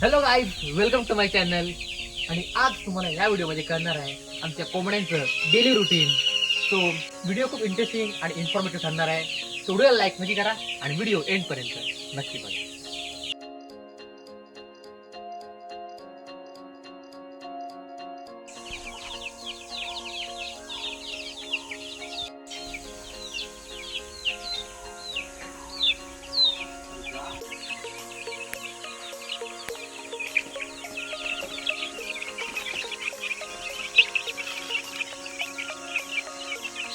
Hello guys, welcome to my channel. आणि आज तुम्हाला या व्हिडिओमध्ये करणार आहे आमच्या कोंबड्यांचं डेली रुटीन. सो व्हिडिओ खूप इंटरेस्टिंग आणि इन्फॉर्मेटिव्ह ठरणार आहे. सो व्हिडिओला लाईक नक्की करा आणि व्हिडिओ एंडपर्यंत नक्की बघा.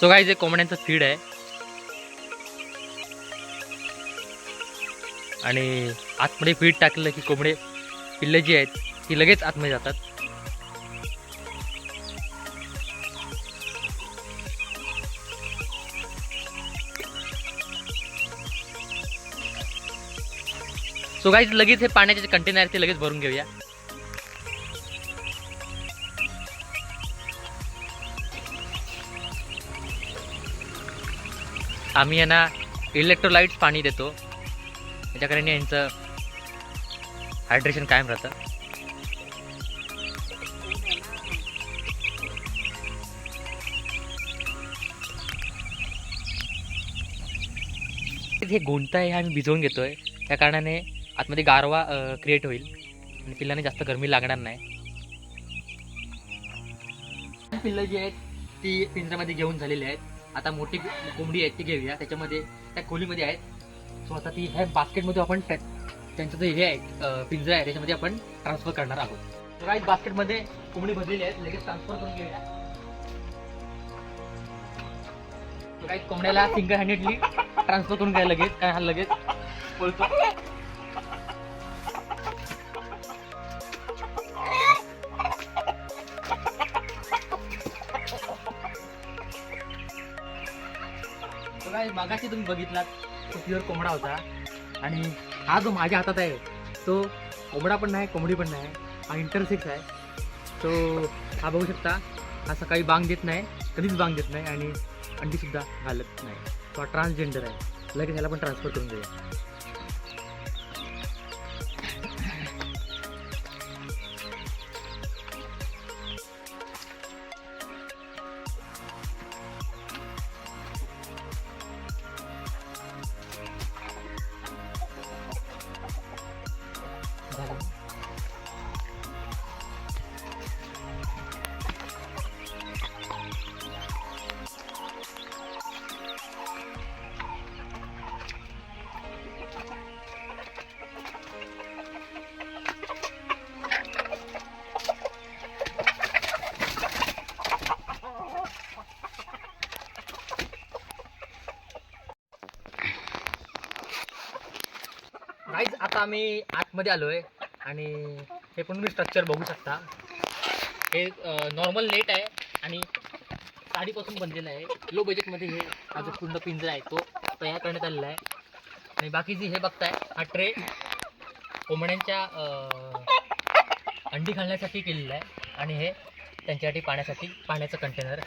सो गाईज, हे कोंबड्यांचं फीड आहे आणि आतमध्ये फीड टाकलं की कोंबडे पिल्ले जी आहेत ती लगेच आतमध्ये जातात. सो गाईज, लगेच हे पाण्याचे कंटेनर ते लगेच भरून घेऊया. आम्ही यांना इलेक्ट्रोलाइट्स पाणी देतो, याच्या कारणे यांचं हायड्रेशन कायम राहतं. हे गोंता आहे, आम्ही भिजवून घेतोय, त्या कारणाने आतमध्ये गारवा क्रिएट होईल आणि पिल्लाने जास्त गरमी लागणार नाही. पिल्लं जी आहेत ती पिंजऱ्यामध्ये घेऊन झालेली आहेत. आता मोठी कोंबडी आहेत ती घेऊया, त्याच्यामध्ये त्या खोलीमध्ये आहेत. सो आता ती ह्या बास्केटमध्ये आपण त्यांचं जे हे आहे पिंजरा आहे त्याच्यामध्ये आपण ट्रान्सफर करणार आहोत. तर काही बास्केटमध्ये कोंबडी भरलेली आहेत, लगेच ट्रान्सफर करून घेऊया. तर काही कोंबड्याला सिंगल हँडेडली ट्रान्सफर करून घ्या लगेच, काय हा लगेच बोलतो. मागाशी तुम्ही बघितलात तो प्युअर कोंबडा होता आणि हा जो माझ्या हातात आहे तो कोंबडा पण नाही, कोंबडी पण नाही, हा इंटरसेक्स आहे. तो हा बघू शकता, हा सकाळी बांग देत नाही, कधीच बांग देत नाही आणि अंडीसुद्धा घालत नाही. तो हा ट्रान्सजेंडर आहे. लगेच ह्याला पण ट्रान्सफर करून देऊया. गाईज, आता आम्ही आतमध्ये आलोय आणि हे पण तुम्ही स्ट्रक्चर बघू शकता. हे नॉर्मल नेट आहे आणि साडीपासून बनलेलं आहे. लो बजेटमध्ये हे हा जो पूर्ण पिंजरा आहे तो तयार करण्यात आलेला आहे. आणि बाकीची हे बघताय, हा ट्रे कोंबड्यांच्या अंडी घालण्यासाठी केलेला आहे आणि हे त्यांच्यासाठी पाण्याचं कंटेनर.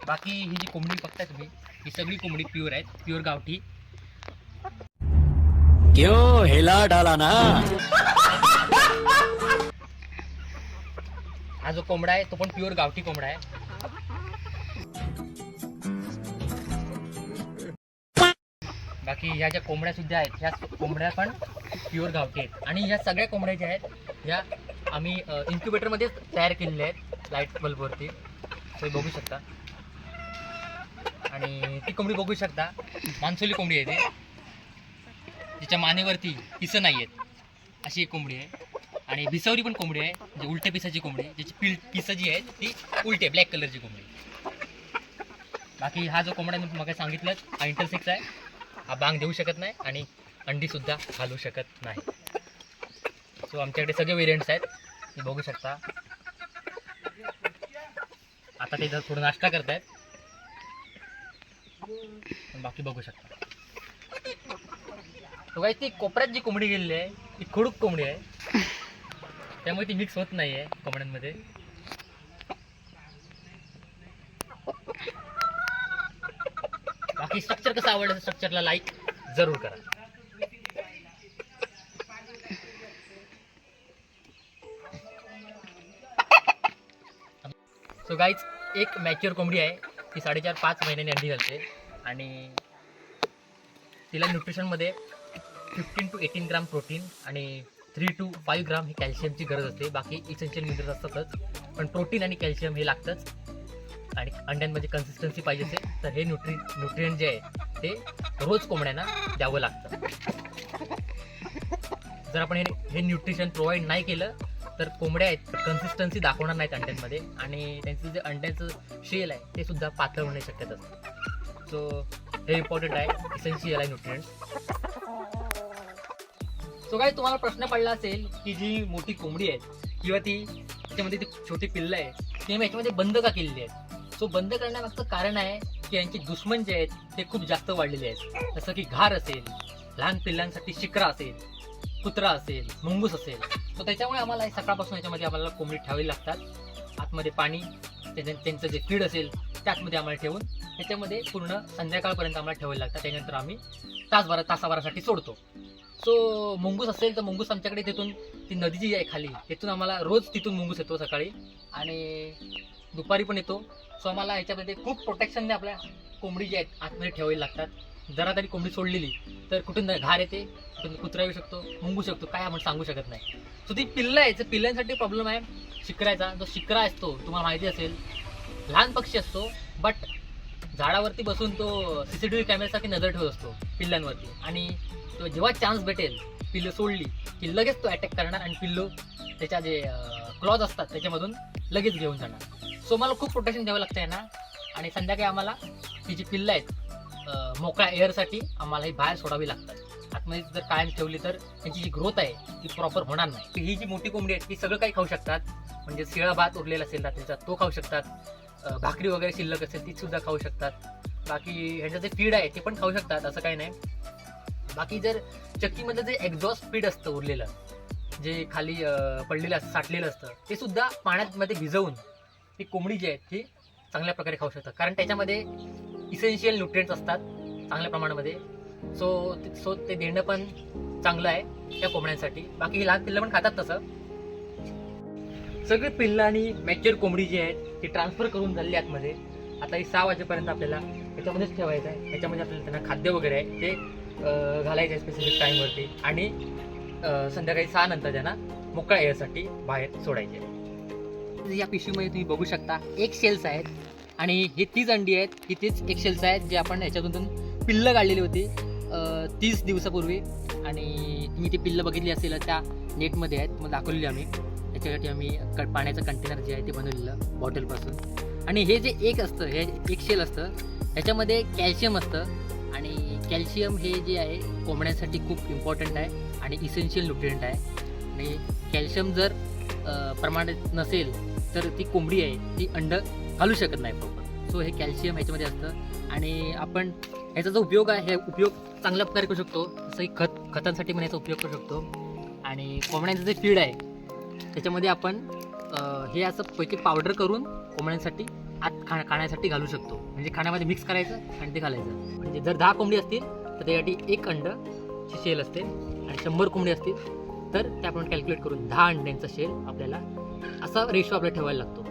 बाकी ही जी कोंबडी बघताय तुम्ही, ही सगळी कोंबडी प्युअर आहेत, प्युअर गावठी. क्यों हिला डाला ना. हा जो कोंबडा आहे तो पण प्युअर गावठी कोंबडा आहे. बाकी ह्या ज्या कोंबड्या सुद्धा आहेत ह्या कोंबड्या पण प्युअर गावठी आहेत. आणि ह्या सगळ्या कोंबड्या ज्या आहेत ह्या आम्ही इन्क्युबेटरमध्येच तयार केलेल्या आहेत, लाईट बल्बवरती. ते बघू शकता. आणि ती कोंबडी बघू शकता, मानसोली कोंबडी आहे ती, जिच्या मानेवरती पिसं नाही आहेत, अशी एक कोंबडी आहे. आणि भिसवरी पण कोंबडी आहे, म्हणजे उलट्या पिसाची कोंबडी आहे, ज्याची पिसं जी आहेत ती उलटे ब्लॅक कलरची कोंबडी. बाकी हा जो कोंबडा मी मग सांगितलं, हा इंटरसेक्स आहे. हा बांग देऊ शकत नाही आणि अंडीसुद्धा घालू शकत नाही. सो आमच्याकडे सगळे वेरियंट्स आहेत, ते बघू शकता. आता ते जर थोडं नाश्ता करत आहेत, बाकी बघू शकता. तो काही ती कोपऱ्यात जी कोंबडी गेलेली आहे ती खुडूक कोंबडी आहे, त्यामुळे ती मिक्स होत नाही आहे कोंबड्यांमध्ये. बाकी स्ट्रक्चर कसं आवडलं, स्ट्रक्चरला लाईक जरूर करा. सो गाईज एक मॅच्युअर कोंबडी आहे, ती 4.5-5 महिन्यांनी अंडी घालते आणि तिला न्यूट्रिशनमध्ये 15 to 18 ग्राम प्रोटीन आणि 3 to 5 ग्राम हे कॅल्शियमची गरज असते. बाकी इसेन्शियल मिनरल्स असतातच, पण प्रोटीन आणि कॅल्शियम हे लागतंच. आणि अंड्यांमध्ये कन्सिस्टन्सी पाहिजे असेल तर हे न्यूट्रिएंट जे आहे ते रोज कोंबड्यांना द्यावं लागतं. जर आपण हे न्यूट्रिशन प्रोव्हाइड नाही केलं तर कोंबड्या आहेत कन्सिस्टन्सी दाखवणार नाहीत अंड्यांमध्ये आणि त्यांचं जे अंड्याचं शेल आहे ते सुद्धा पातळ होण्याची शक्यता असते. सो हे इम्पॉर्टंट आहे, इसेन्शियल आहे न्यूट्रिएंट्स. सो काय तुम्हाला प्रश्न पडला असेल की जी मोठी कोंबडी आहे किंवा ती त्याच्यामध्ये ती छोटी पिल्लं आहे ती आम्ही याच्यामध्ये बंद का केलेली आहेत. सो बंद करण्यामागचं कारण आहे की यांचे दुश्मन जे आहेत ते खूप जास्त वाढलेले आहेत. जसं की घार असेल, लहान पिल्लांसाठी शिक्रा असेल, कुत्रा असेल, मुंगूस असेल. सो त्याच्यामुळे आम्हाला सकाळपासून याच्यामध्ये आम्हाला कोंबडी ठेवावी लागतात. आतमध्ये पाणी, त्यांचं जे फीड असेल ते आतमध्ये आम्हाला ठेवून त्याच्यामध्ये पूर्ण संध्याकाळपर्यंत आम्हाला ठेवायला लागतात. त्यानंतर आम्ही तासाभरासाठी सोडतो. सो मुंगूस असेल तर मुंगूस आमच्याकडे तिथून ती नदी जी आहे खाली तिथून आम्हाला रोज तिथून मुंगूस येतो सकाळी आणि दुपारी पण येतो. सो आम्हाला ह्याच्यामध्ये खूप प्रोटेक्शनने आपल्या कोंबडी जी आहेत आतमध्ये ठेवावी लागतात. जरा तरी कोंबडी सोडलेली तर कुठून घार येते, कुठून कुत्रा येऊ शकतो, मुंगू शकतो, काय आपण सांगू शकत नाही. सो ती पिल्लं आहे, पिल्लांसाठी प्रॉब्लेम आहे शिकरायचा. जो शिकरा असतो तुम्हाला माहिती असेल, लहान पक्षी असतो बट झाडावरती बसून तो CCTV कॅमेऱ्यासाठी नजर ठेवत असतो पिल्लांवरती आणि तो जेव्हा चान्स भेटेल पिल्लं सोडली की लगेच तो अटॅक करणार आणि पिल्लो त्याच्या जे क्लॉज असतात त्याच्यामधून लगेच घेऊन जाणार. सो मला खूप प्रोटेक्शन द्यावं लागतं आहे ना. आणि संध्याकाळी आम्हाला ही जी पिल्लं आहेत मोकळ्या एअरसाठी आम्हाला ही बाहेर सोडावी लागतात. आतमध्ये जर कायम ठेवली तर त्यांची जी ग्रोथ आहे ती प्रॉपर होणार नाही. ही जी मोठी कोंबडी आहे ती सगळं काही खाऊ शकतात. म्हणजे शिळा भात उरलेला असेल रात्रीचा तो खाऊ शकतात, भाकरी वगैरे शिल्लक असेल ती सुद्धा खाऊ शकतात. बाकी ह्याचं जे फीड आहे ते पण खाऊ शकतात, असं काही नाही. बाकी जर चक्कीमधलं जे एक्झॉस्ट फीड असतं उरलेलं, जे खाली पडलेलं असतं, साठलेलं असतं, ते सुद्धा पाण्यामध्ये भिजवून ती कोंबडी जी आहे ती चांगल्या प्रकारे खाऊ शकतात. कारण त्याच्यामध्ये इसेन्शियल न्यूट्रिएंट्स असतात चांगल्या प्रमाणामध्ये. सो ते देणं पण चांगलं आहे त्या कोंबड्यांसाठी. बाकी लहान पिल्लं पण खातात तसं. सगळे पिल्लं आणि मॅच्युअर कोंबडी जी आहेत ती ट्रान्सफर करून झालेली आतमध्ये. आता ही 6 वाजेपर्यंत आपल्याला याच्यामध्येच ठेवायचं आहे. याच्यामध्ये आपल्याला त्यांना खाद्य वगैरे आहे ते घालायचं आहे स्पेसिफिक टाईमवरती आणि संध्याकाळी 6 नंतर त्यांना मोकळ्या एअरसाठी बाहेर सोडायचे आहे. या पिशवीमध्ये तुम्ही बघू शकता एक शेल्स आहेत आणि हे 30 अंडी आहेत. ही तीच एक शेल्स आहेत जे आपण याच्यातून पिल्लं काढलेली होती 30 दिवसापूर्वी आणि तुम्ही ती पिल्लं बघितली असेल त्या नेटमध्ये आहेत, मग दाखवलेली आम्ही. त्याच्यासाठी आम्ही पाण्याचं कंटेनर जे आहे ते बनवलेलं बॉटलपासून. आणि हे जे एक असतं, हे एक शेल असतं, ह्याच्यामध्ये कॅल्शियम असतं आणि कॅल्शियम हे जे आहे कोंबड्यांसाठी खूप इम्पॉर्टंट आहे आणि इसेन्शियल न्यूट्रिएंट आहे. आणि कॅल्शियम जर प्रमाणात नसेल तर ती कोंबडी आहे ती अंडं घालू शकत नाही प्रॉपर. सो हे कॅल्शियम ह्याच्यामध्ये असतं आणि आपण ह्याचा जो उपयोग आहे हे उपयोग चांगल्या प्रकारे करू शकतो. जसं की खतांसाठी पण याचा उपयोग करू शकतो. आणि कोंबड्यांचं जे फीड आहे त्याच्यामध्ये आपण हे असं पैकी पावडर करून कोंबड्यांसाठी आत खाण्यासाठी घालू शकतो. म्हणजे खाण्यामध्ये मिक्स करायचं आणि ते घालायचं. म्हणजे जर 10 कोंबडी असतील तर त्यासाठी 1 अंडची शेल असते आणि 100 कोंबडी असतील तर ते आपण कॅल्क्युलेट करून 10 अंड्यांचा शेल आपल्याला असा रेशो आपल्याला ठेवायला लागतो.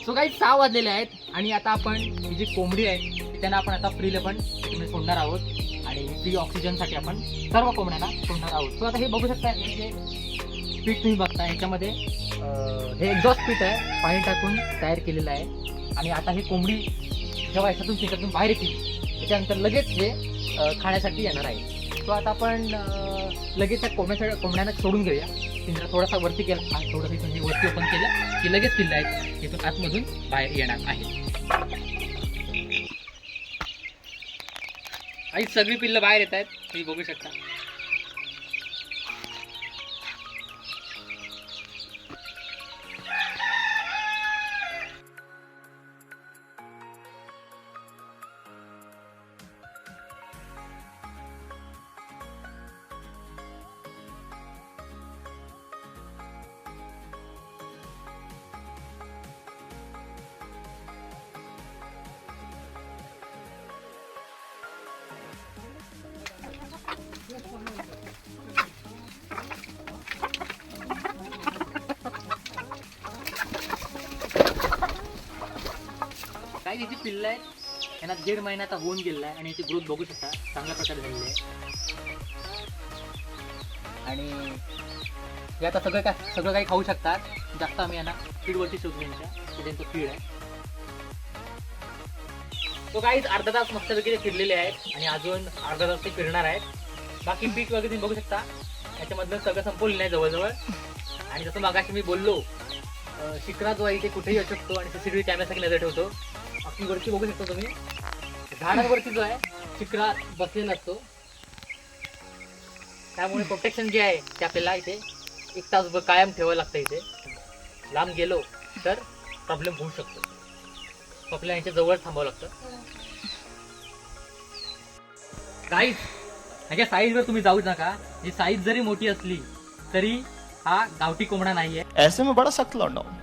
सो काही 6 वाजलेले आहेत आणि आता आपण ही जी कोंबडी आहे त्यांना आपण आता फ्रीला पण सोडणार आहोत आणि फ्री ऑक्सिजनसाठी आपण सर्व कोंबड्यांना सोडणार आहोत. सो आता हे बघू शकता, हे जे पीठ तुम्ही बघता ह्याच्यामध्ये हे एक्झॉस्ट पीठ आहे पाणी टाकून तयार केलेलं आहे. आणि आता ही कोंबडी जेव्हा त्याच्यातून बाहेर येतील त्याच्यानंतर लगेच हे खाण्यासाठी येणार आहे. सो आता आपण लगेच त्या कोंबड्यांना सोडून घेऊया. पिंजरा थोडासा वरती केला, थोडंसं म्हणजे वरती ओपन केलं की लगेच पिल्लं आहेत तिथून आतमधून बाहेर येणार आहे. आणि सगळी पिल्लं बाहेर येत आहेत तुम्ही बघू शकता. गाईज इथे पिल्लं आहेत, यांना 1.5 महिना आता होऊन गेलेला आहे आणि याची ग्रोथ बघू शकता चांगल्या प्रकारे झालेली आहे. आणि हे आता सगळं काही खाऊ शकतात. जास्त आम्ही यांना फीडवरती शोधू यांच्या, ते त्यांचं फीड आहे. तो काही अर्धा तास मस्तपैकी ते फिरलेले आहेत आणि अजून अर्धा तास ते फिरणार आहेत. बाकी पीठ वगैरे तुम्ही बघू शकता, याच्यामधलं सगळं संपवलेलं नाही जवळजवळ. आणि जसं मागाशी मी बोललो, शिकरा जो आहे ते कुठेही असू शकतो आणि सीसीटीव्ही कॅमेऱ्यासाठी नजर ठेवतो. बाकी वरती बघू शकता तुम्ही, झाडांवरती जो आहे शिकरा बसलेला असतो. त्यामुळे प्रोटेक्शन जे आहे ते आपल्याला इथे 1 तास कायम ठेवावं लागतं. इथे लांब गेलो तर प्रॉब्लेम होऊ शकतो, तो आपल्याला यांच्या जवळ थांबावं लागतं. गाईज ह्याच्या साईजवर तुम्ही जाऊ नका. ही साईज जरी मोठी असली तरी हा गावठी कोंबडा नाहीये. ऐसे में बड़ा सख्त लौंडा हूं.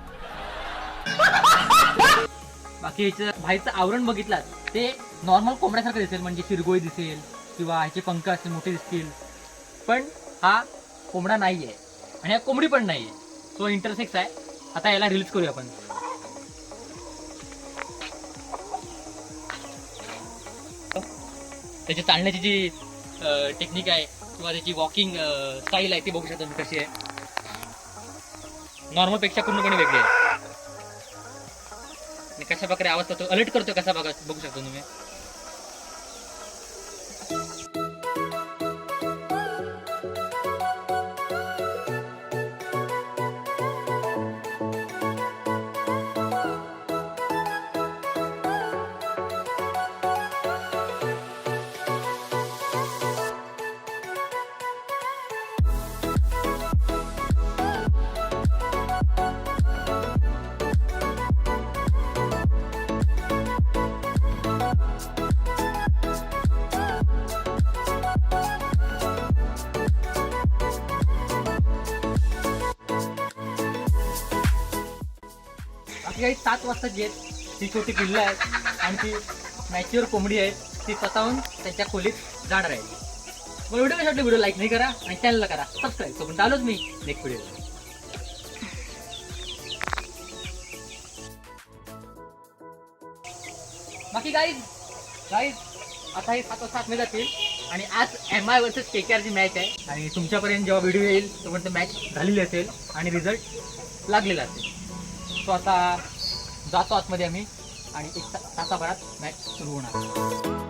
बाकी ह्याचं बाहेरचं आवरण बघितलात ते नॉर्मल कोंबड्यासारखं दिसेल, म्हणजे शिरगोळी दिसेल किंवा ह्याचे पंख असे मोठे दिसतील, पण हा कोंबडा नाहीये आणि हा कोंबडी पण नाहीये. तो इंटरसेक्स आहे. आता याला रिलीज करूया आपण. त्याची चालण्याची जी टेक्निक आहे किंवा त्याची वॉकिंग स्टाईल आहे ती बघू शकता तुम्ही कशी आहे. नॉर्मल पेक्षा पूर्णपणे वेगळी आहे. आणि कशा प्रकारे आवाज करतो, अलर्ट करतो कसा बघू शकता तुम्ही. बाकी काही 7 वाजता जी आहेत ती छोटी पिल्लं आहेत आणि ती मॅच्युअर कोंबडी आहे. ती स्वतःहून त्यांच्या खोलीत जाणार आहे. मग व्हिडिओ कशा वाटले, व्हिडिओ लाईक नाही करा आणि चॅनलला करा सबस्क्राईब. तो पण आलोच मी नेक्स्ट व्हिडिओ. बाकी गाईज आता हे 7 वाजता आतमध्ये जातील आणि आज MI वर्सेस KKR ची मॅच आहे. आणि तुमच्यापर्यंत जेव्हा व्हिडिओ येईल तोपर्यंत मॅच झालेली असेल आणि रिझल्ट लागलेला असेल. तो आता जातो आतमध्ये आम्ही आणि 1 तासाभरात मॅच सुरू होणार.